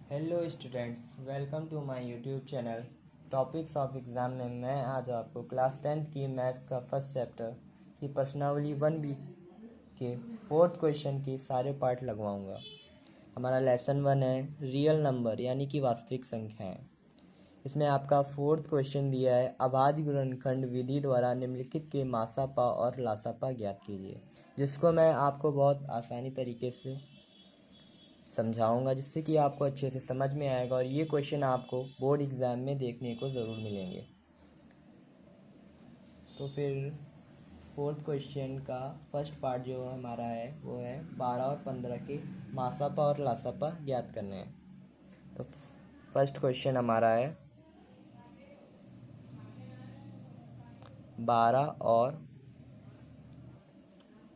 Hello students, welcome to my YouTube channel. Topics of exam में मैं आज आपको क्लास 10th की मैथ्स का फर्स्ट चैप्टर की प्रश्नावली 1B के फोर्थ क्वेश्चन की सारे पार्ट लगवाऊंगा। हमारा लेसन 1 है रियल नंबर यानी कि वास्तविक संख्याएं। इसमें आपका फोर्थ क्वेश्चन दिया है अभाज्य गुणनखंड विधि द्वारा निम्नलिखित के मासापा और लासापा ज्ञात कीजिए, जिसको मैं आपको बहुत आसानी तरीके से समझाऊंगा, जिससे कि आपको अच्छे से समझ में आएगा और ये क्वेश्चन आपको बोर्ड एग्ज़ाम में देखने को ज़रूर मिलेंगे। तो फिर फोर्थ क्वेश्चन का फर्स्ट पार्ट जो हमारा है वो है 12 और 15 के मासापा और लासापा ज्ञात करने हैं। तो फर्स्ट क्वेश्चन हमारा है 12 और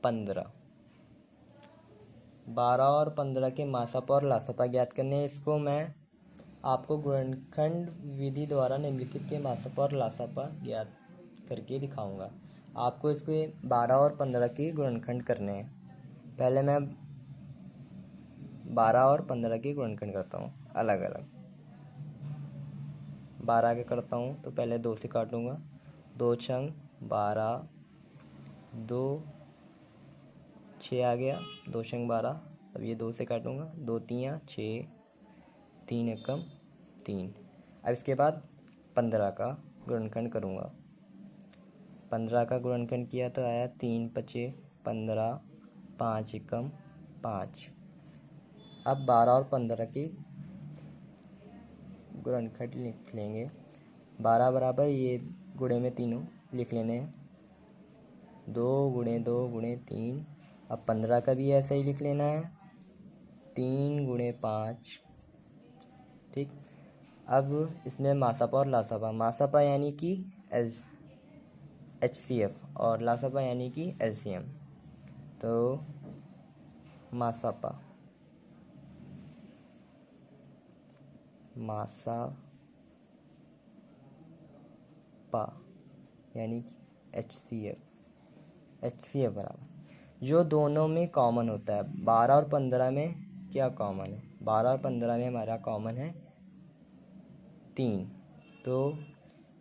15। 12 और 15 के मासापा और लासापा ज्ञात करने हैं। इसको मैं आपको गुणनखंड विधि द्वारा निम्नलिखित के मासापा और लासापा ज्ञात करके दिखाऊंगा। आपको इसके 12 और 15 के गुणनखंड करने हैं। पहले मैं 12 और 15 के गुणनखंड करता हूँ अलग अलग। 12 के करता हूँ तो पहले 2 से काटूंगा, 2 छंग 12, 2 6 आ गया, 2 छंग 12। अब ये 2 से काटूंगा, 2 तियाँ 6, 3 एकम 3। अब इसके बाद 15 का गुणनखंड करूँगा। 15 का गुणनखंड किया तो आया 3 पचे 15, 5 एकम 5। अब 12 और 15 के गुणनखंड लिख लेंगे। 12 बराबर ये गुणे में तीनों लिख लेने हैं, 2 गुणे 2 गुणे 3। अब 15 का भी ऐसे ही लिख लेना है, 3 गुणे 5। ठीक। अब इसमें मासापा और लासापा। मासापा यानी कि HCF और लासापा यानी कि LCM। तो मासापा यानी कि HCF बराबर जो दोनों में कॉमन होता है। 12 और 15 में क्या कॉमन है? 12 और 15 में हमारा कॉमन है 3। तो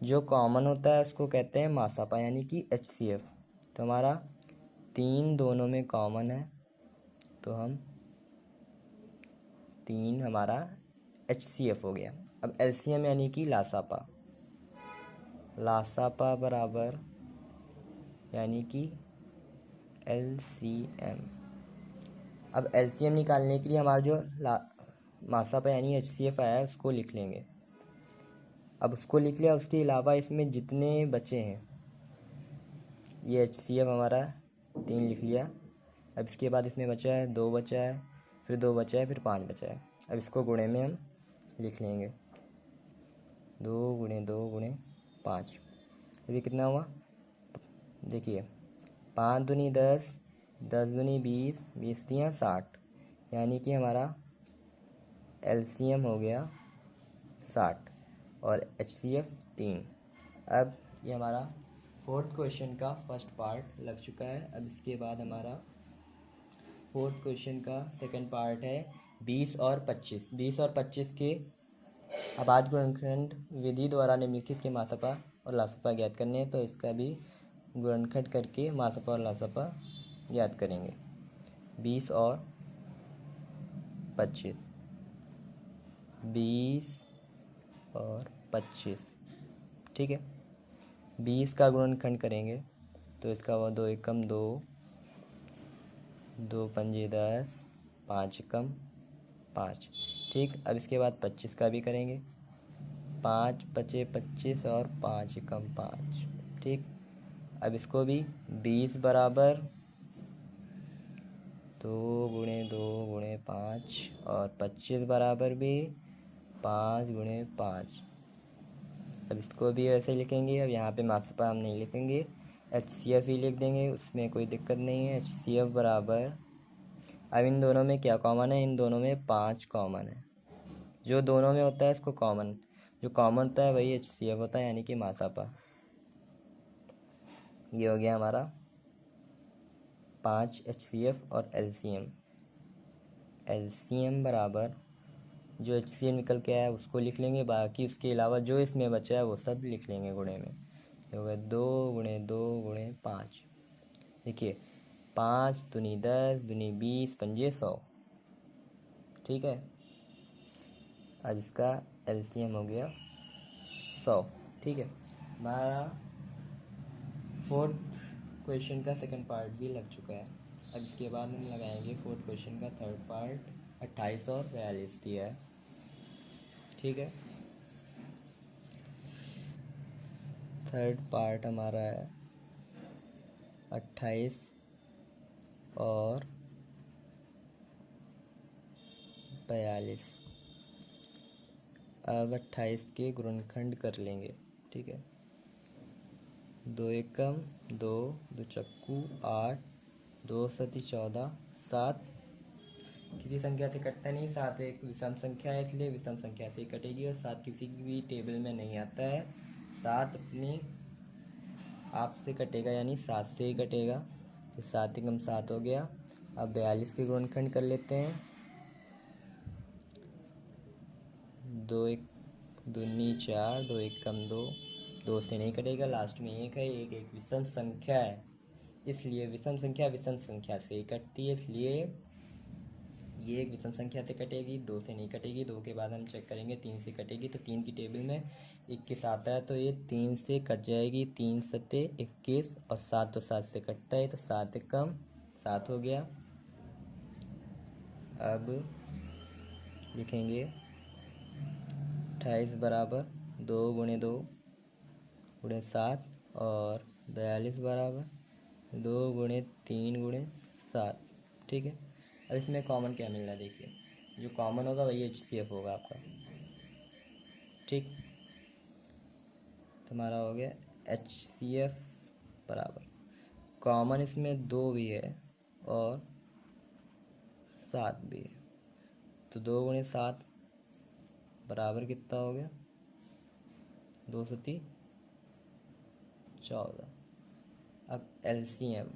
जो कॉमन होता है उसको कहते हैं मासापा यानी कि HCF। तो हमारा 3 दोनों में कॉमन है, तो हम 3 हमारा HCF हो गया। अब LCM यानी कि लासापा। लासापा बराबर यानी कि LCM। अब LCM निकालने के लिए हमारा जो मासापा यानी HCF आया है उसको लिख लेंगे। अब उसको लिख लिया, उसके अलावा इसमें जितने बचे हैं, ये HCF हमारा 3 लिख लिया। अब इसके बाद इसमें बचा है 2 बचा है, फिर 2 बचा है, फिर 5 बचा है। अब इसको गुणे में हम लिख लेंगे, 2 गुणे 2 गुणे 5। अभी कितना हुआ देखिए, 5 दूनी 10, 10 दूनी 20, 20 तियाँ 60। यानी कि हमारा LCM हो गया 60 और HCF 3। अब ये हमारा फोर्थ क्वेश्चन का फर्स्ट पार्ट लग चुका है। अब इसके बाद हमारा फोर्थ क्वेश्चन का सेकंड पार्ट है 20 और 25। 20 और 25 के अभाज्य गुणनखंड विधि द्वारा निम्नलिखित के मासापा और लासापा ज्ञात करने हैं। तो इसका भी गुणनखंड करके मासापा और लासापा ज्ञात करेंगे। 20 और 25, 20 और 25। ठीक है, 20 का गुणनखंड करेंगे तो इसका हुआ 2 एकम 2, 2 पंजे 10, 5 एकम 5। ठीक। अब इसके बाद 25 का भी करेंगे, 5 पचे 25 और 5 एकम 5। ठीक। अब इसको भी 20 बराबर 2 गुणे 2 गुणे 5 और 25 बराबर भी 5 गुणे 5। अब इसको भी ऐसे लिखेंगे। अब यहाँ पे मासापा हम नहीं लिखेंगे, HCF ही लिख देंगे, उसमें कोई दिक्कत नहीं है। HCF बराबर, अब इन दोनों में क्या कॉमन है? इन दोनों में 5 कॉमन है। जो दोनों में होता है इसको कॉमन, जो कॉमन होता है वही HCF होता है यानी कि मासापा। ये हो गया हमारा 5 HCF और LCM। LCM बराबर जो HCF निकल के आया है उसको लिख लेंगे, बाकी उसके अलावा जो इसमें बचा है वो सब लिख लेंगे गुणे में। ये हो गया 2 × 2 × 5। देखिए 5 दूनी 10 दूनी 20 पंजे 100। ठीक है, अब इसका LCM हो गया 100। ठीक है, हमारा फोर्थ क्वेश्चन का सेकंड पार्ट भी लग चुका है। अब इसके बाद हम लगाएंगे फोर्थ क्वेश्चन का थर्ड पार्ट। 28 और 42 दिया है। ठीक है, थर्ड पार्ट हमारा है 28 और 42। अब 28 के गुणनखंड कर लेंगे। ठीक है, 2 एकम 2, 2 चक्कू 8, 2 सती 14, 7 किसी संख्या से कटता नहीं। 7 एक विषम संख्या है इसलिए विषम संख्या से ही कटेगी, और 7 किसी भी टेबल में नहीं आता है। 7 अपनी आप से कटेगा, यानी 7 से ही कटेगा। तो 7 एकम 7 हो गया। अब 42 के गुणनखंड कर लेते हैं। 2 एक दूनी 4, 2 एकम 2, 2 से नहीं कटेगा, लास्ट में 1 है। एक विषम संख्या है इसलिए विषम संख्या से ही कटती है, इसलिए ये एक विषम संख्या से कटेगी, 2 से नहीं कटेगी। 2 के बाद हम चेक करेंगे 3 से कटेगी, तो 3 की टेबल में 21 आता है, तो ये 3 से कट जाएगी। 3 सते 21 और 7 तो 7 से कटता है, तो 7 एकम 7 हो गया। अब लिखेंगे 28 बराबर 2 × 2 × 7 और 42 बराबर 2 × 3 × 7। ठीक है, अब इसमें कॉमन क्या मिल रहा है, देखिए जो कॉमन होगा वही HCF होगा आपका। ठीक, तो हमारा हो गया HCF बराबर कॉमन इसमें 2 भी है और 7 भी है, तो 2 × 7 बराबर कितना हो गया 2 सती 14। अब LCM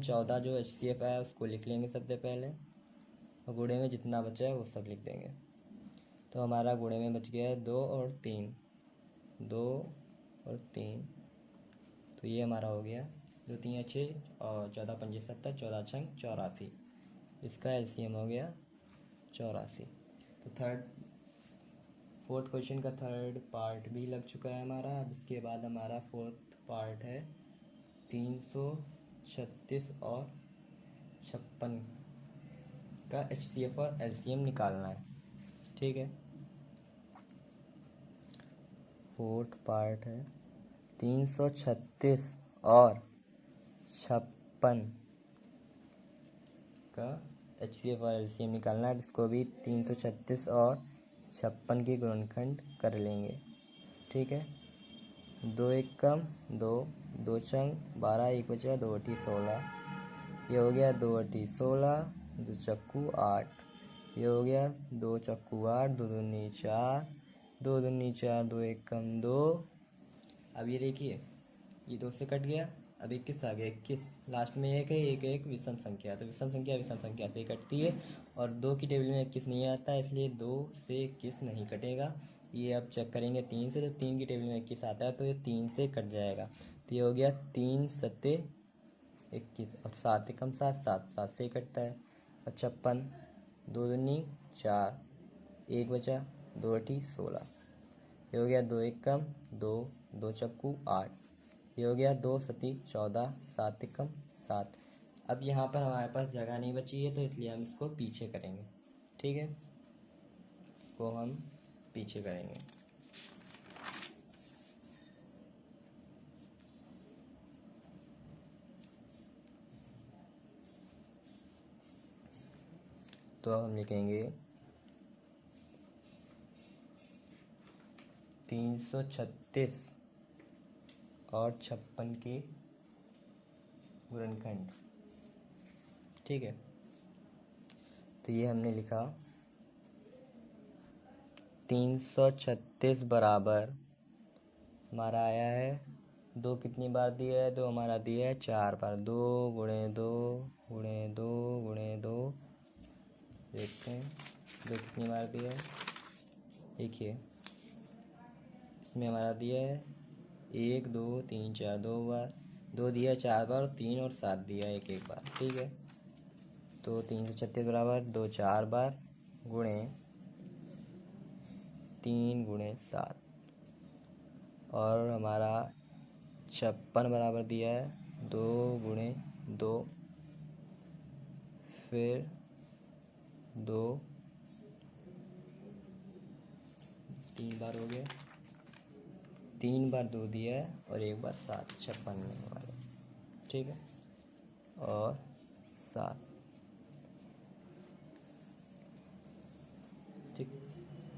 14 जो HCF है उसको लिख लेंगे सबसे पहले, और गुणे में जितना बचा है वो सब लिख देंगे। तो हमारा गुणे में बच गया है 2 और 3, 2 और 3, तो ये हमारा हो गया 2 3 6 और 14 पंजे 70, 14 छंग 84। इसका LCM हो गया 84। तो फोर्थ क्वेश्चन का थर्ड पार्ट भी लग चुका है हमारा। अब इसके बाद हमारा फोर्थ पार्ट है 336 और 56 का HCF और LCM निकालना है। ठीक है, फोर्थ पार्ट है 336 और 56 का HCF और LCM निकालना है। इसको भी 336 और 56 के गुणनखंड कर लेंगे। ठीक है, 2 एकम 2, 2 छंग 12, 1 बचा 2 अठी 16। ये हो गया 2 अठी 16, 2 चक्कू 8। ये हो गया 2 चक्कू 8, 2 दूनी 4, 2 दूनी 4, 2 एकम 2। अब ये देखिए ये 2 से कट गया, अब 21 आ गया। 21 लास्ट में 1 है, एक विषम संख्या, तो विषम संख्या से कटती है, और 2 की टेबल में 21 नहीं आता है, इसलिए 2 से 21 नहीं कटेगा। ये अब चेक करेंगे 3 से, तो 3 की टेबल में 21 आता है, तो ये 3 से कट जाएगा। तो ये हो गया 3 सते 21 और 7 एकम 7, 7 से ही कटता है। अब 56, 2 दूनी 4, 1 बचा 2 अठी 16। ये हो गया 2 एकम 2, 2 चक्कू 8। ये हो गया 2 सती 14, 7 एकम 7। अब यहाँ पर हमारे पास जगह नहीं बची है, तो इसलिए हम इसको पीछे करेंगे। ठीक है, इसको हम पीछे करेंगे। तो हम लिखेंगे 336 और 56 के गुणनखंड। ठीक है, तो ये हमने लिखा 336 बराबर हमारा आया है 2 कितनी बार दिया है, 2 हमारा दिया है 4 बार। 2 × 2 × 2 × 2 देखते हैं दो कितनी बार दिया है। देखिए इसमें हमारा दिया है 1 2 3 4, 2 बार, 2 दिया 4 बार, और 3 और 7 दिया एक एक बार। ठीक है, तो 336 बराबर 2 4 बार गुणे 3 गुणे 7, और हमारा 56 बराबर दिया है 2 गुणे 2, फिर 2 3 बार हो गया, 3 बार 2 दिया है और एक बार 7, 56 में हमारे। ठीक है, और 7। ठीक,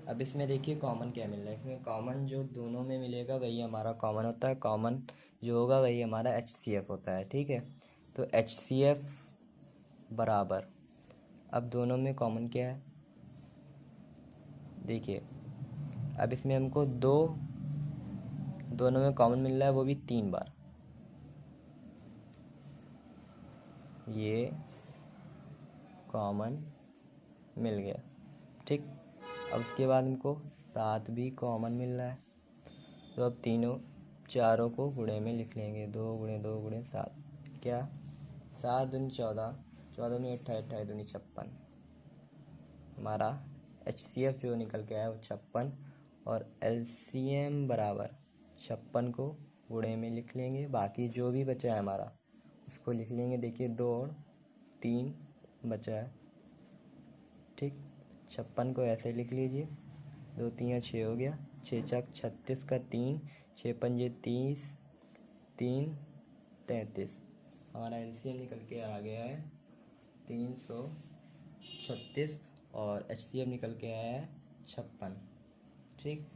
अब इसमें देखिए कॉमन क्या मिल रहा है। इसमें कॉमन जो दोनों में मिलेगा वही हमारा कॉमन होता है। कॉमन जो होगा वही हमारा HCF होता है। ठीक है, तो HCF बराबर, अब दोनों में कॉमन क्या है देखिए, अब इसमें हमको दोनों में कॉमन मिल रहा है, वो भी 3 बार। ये कॉमन मिल गया। ठीक, अब उसके बाद हमको 7 भी कॉमन मिल रहा है, तो अब चारों को गुणे में लिख लेंगे। 2 गुणे 2 गुणे 7, क्या 7 दूनी 14, 14 दूनी 28, 28 दूनी 56। हमारा HCF जो निकल के आया वो 56, और LCM बराबर 56 को गुणे में लिख लेंगे। बाकी जो भी बचा है हमारा उसको लिख लेंगे। देखिए 2 और 3 बचा है। ठीक, 56 को ऐसे लिख लीजिए, 2 3 6 हो गया, 6 चक 36 का 3, 6 पंजे 30, 3 33। हमारा LCM निकल के आ गया है 336, और HCF निकल के आया है 56। ठीक,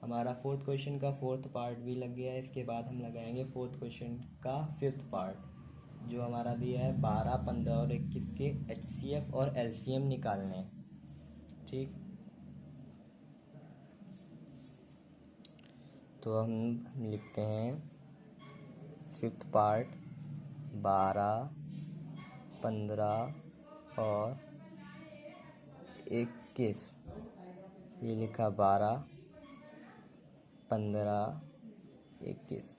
हमारा फोर्थ क्वेश्चन का फोर्थ पार्ट भी लग गया है। इसके बाद हम लगाएंगे फोर्थ क्वेश्चन का फिफ्थ पार्ट, जो हमारा दिया है 12, 15 और 21 के HCF और LCM निकालने। ठीक, तो हम लिखते हैं फिफ्थ पार्ट 12, 15 और 21। ये लिखा 12, 15, 21।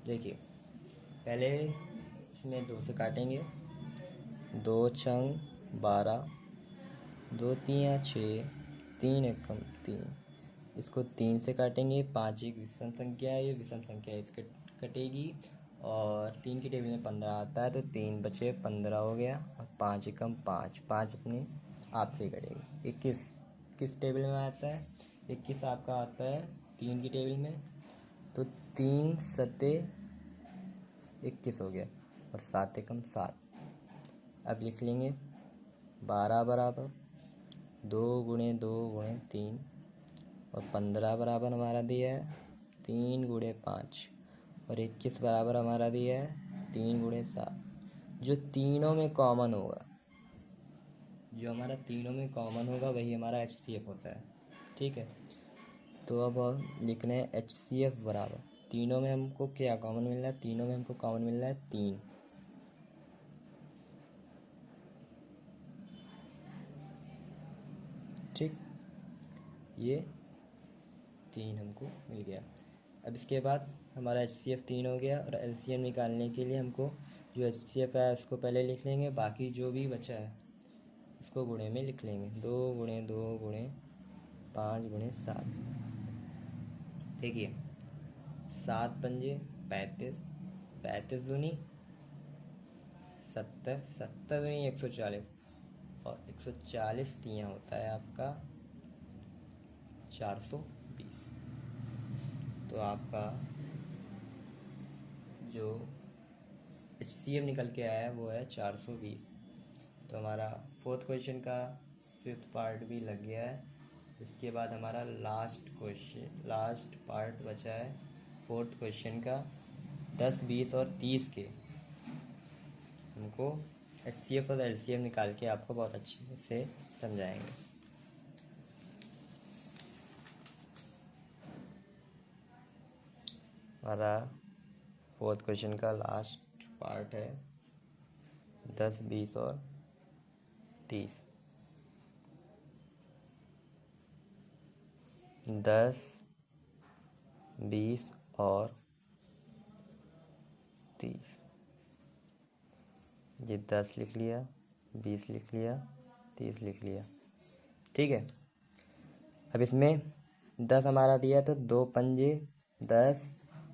देखिए पहले इसमें 2 से काटेंगे, 2 छंग 12, 2 तियाँ 6, 3 एकम 3। इसको 3 से काटेंगे। 5 एक विषम संख्या है, ये विषम संख्या है, इसके कटेगी, और 3 की टेबल में 15 आता है, तो 3 बचे 15 हो गया, और 5 एकम 5, 5 अपने आप से ही कटेगी। 21 किस टेबल में आता है? 21 आपका आता है 3 की टेबल में, तो 3 सते 21 हो गया, और 7 एकम 7। अब लिख लेंगे 12 बराबर 2 गुणे 2 गुणे 3, और 15 बराबर हमारा दिया है 3 गुणे 5, और 21 बराबर हमारा दिया है 3 गुणे 7। जो तीनों में कॉमन होगा, जो हमारा तीनों में कॉमन होगा वही हमारा HCF होता है। ठीक है, तो अब हम लिख रहे हैं HCF बराबर, तीनों में हमको क्या कॉमन मिल रहा है? तीनों में हमको कॉमन मिल रहा है 3। ठीक, ये 3 हमको मिल गया। अब इसके बाद हमारा HCF 3 हो गया, और LCM निकालने के लिए हमको जो HCF है उसको पहले लिख लेंगे, बाकी जो भी बचा है उसको गुणे में लिख लेंगे। 2 गुणे 2 गुणे 5 गुणे 7। देखिए 7 पंजे 35, 35 दूनी 70, 70 दूनी 140, और 140 तियाँ होता है आपका 420। तो आपका जो HCF निकल के आया है वो है 420। तो हमारा फोर्थ क्वेश्चन का फिफ्थ पार्ट भी लग गया है। इसके बाद हमारा लास्ट पार्ट बचा है फोर्थ क्वेश्चन का 10, 20 और 30 के। हमको HCF और LCM निकाल के आपको बहुत अच्छे से समझाएंगे। हमारा फोर्थ क्वेश्चन का लास्ट पार्ट है 10, 20 और 30, 10, 20 और 30। ये 10 लिख लिया, 20 लिख लिया, 30 लिख लिया। ठीक है, अब इसमें 10 हमारा दिया तो 2 पंजे 10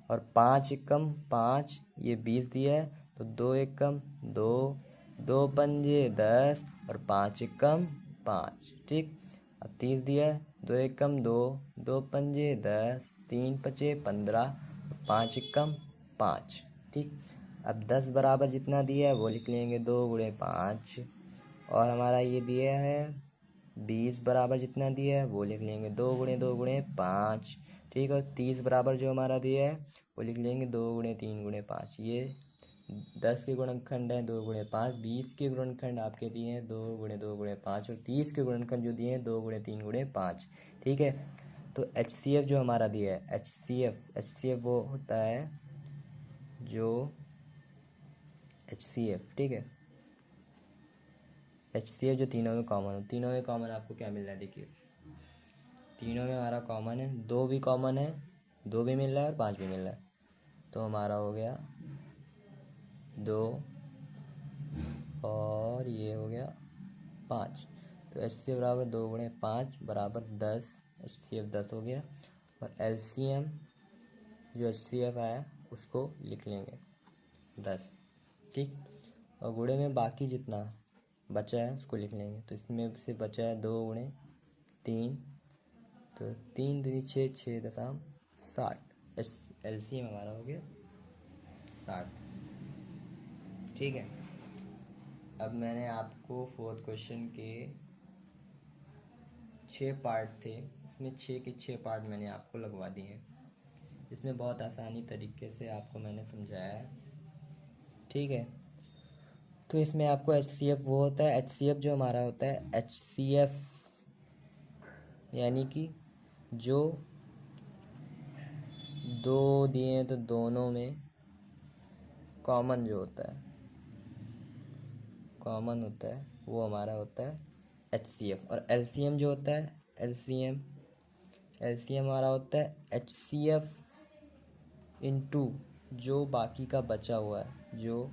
और 5 एकम 5, ये 20 दिया है तो 2 एकम 2, 2 पंजे 10 और 5 एकम 5। ठीक, अब 30 दिया है, 2 एकम 2, 2 पंजे 10, 3 पचे 15, 5 एकम 5। ठीक, अब 10 बराबर जितना दिया है वो लिख लेंगे 2 गुणे 5, और हमारा ये दिया है 20 बराबर जितना दिया है वो लिख लेंगे 2 गुणे 5। ठीक, और 30 बराबर जो हमारा दिया है वो लिख लेंगे 2 गुणे 3 गुणे 5। ये 10 के गुणनखंड हैं 2 गुणे 5, 20 के गुणनखंड आपके दिए हैं 2 गुणे 5, और 30 के गुणनखंड जो दिए हैं 2 गुणे 3 गुणे 5। ठीक है, तो HCF जो हमारा दिया है, HCF वो होता है जो HCF, ठीक है, HCF जो तीनों में कॉमन हो। तीनों में कॉमन आपको क्या मिल रहा है, देखिए तीनों में हमारा कॉमन है, 2 भी कॉमन है, 2 भी मिल रहा है और 5 भी मिल रहा है, तो हमारा हो गया 2 और ये हो गया 5। तो HCF बराबर 2 गुणे 5 बराबर 10, HCF 10 हो गया। और LCM जो HCF आया उसको लिख लेंगे 10। ठीक, और गुणे में बाकी जितना बचा है उसको लिख लेंगे, तो इसमें से बचा है 2 गुणे 3, तो 3 दूनी 6, 6 दशम 60। LCM हमारा हो गया 60। ठीक है, अब मैंने आपको 4th क्वेश्चन के 6 पार्ट थे, इसमें 6 के 6 पार्ट मैंने आपको लगवा दिए हैं। इसमें बहुत आसानी तरीके से आपको मैंने समझाया है। ठीक है, तो इसमें आपको HCF वो होता है, HCF जो हमारा होता है HCF यानी कि जो 2 दिए हैं तो दोनों में कॉमन जो होता है, कॉमन होता है वो हमारा होता है HCF। और LCM जो होता है, LCM हमारा होता है HCF इंटू जो बाकी का बचा हुआ है, जो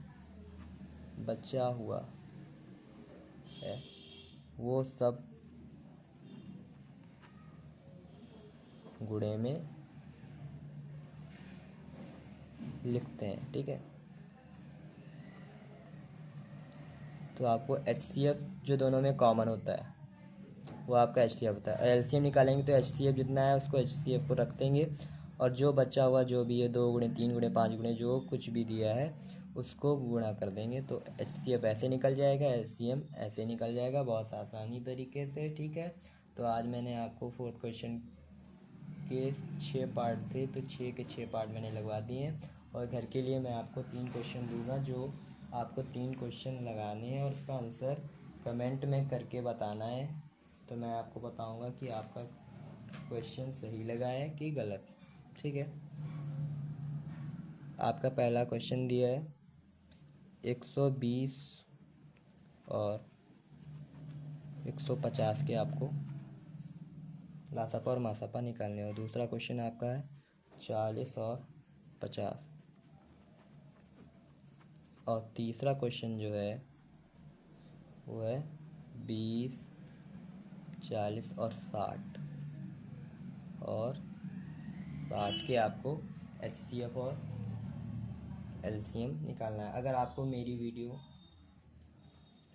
बचा हुआ है वो सब गुणे में लिखते हैं। ठीक है, तो आपको HCF जो दोनों में कॉमन होता है वो आपका HCF होता है। LCM निकालेंगे तो HCF जितना है उसको HCF को रख देंगे, और जो बचा हुआ जो भी है 2 गुणे 3 गुणे 5 गुणे जो कुछ भी दिया है उसको गुणा कर देंगे, तो HCF ऐसे निकल जाएगा, LCM ऐसे निकल जाएगा, बहुत आसानी तरीके से। ठीक है, तो आज मैंने आपको 4th क्वेश्चन के 6 पार्ट थे, तो 6 के 6 पार्ट मैंने लगवा दिए हैं, और घर के लिए मैं आपको 3 क्वेश्चन दूंगा, जो आपको 3 क्वेश्चन लगाने हैं और उसका आंसर कमेंट में करके बताना है, तो मैं आपको बताऊंगा कि आपका क्वेश्चन सही लगा है कि गलत। ठीक है, आपका पहला क्वेश्चन दिया है 120 और 150 के आपको लासापा और मासापा निकालने, और दूसरा क्वेश्चन आपका है 40 और 50, और तीसरा क्वेश्चन जो है वो है 20, 40 और 60, और 60 के आपको HCF और LCM निकालना है। अगर आपको मेरी वीडियो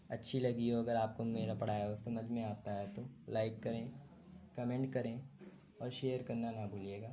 अच्छी लगी हो, अगर आपको मेरा पढ़ाया हो समझ में आता है, तो लाइक करें, कमेंट करें और शेयर करना ना भूलिएगा।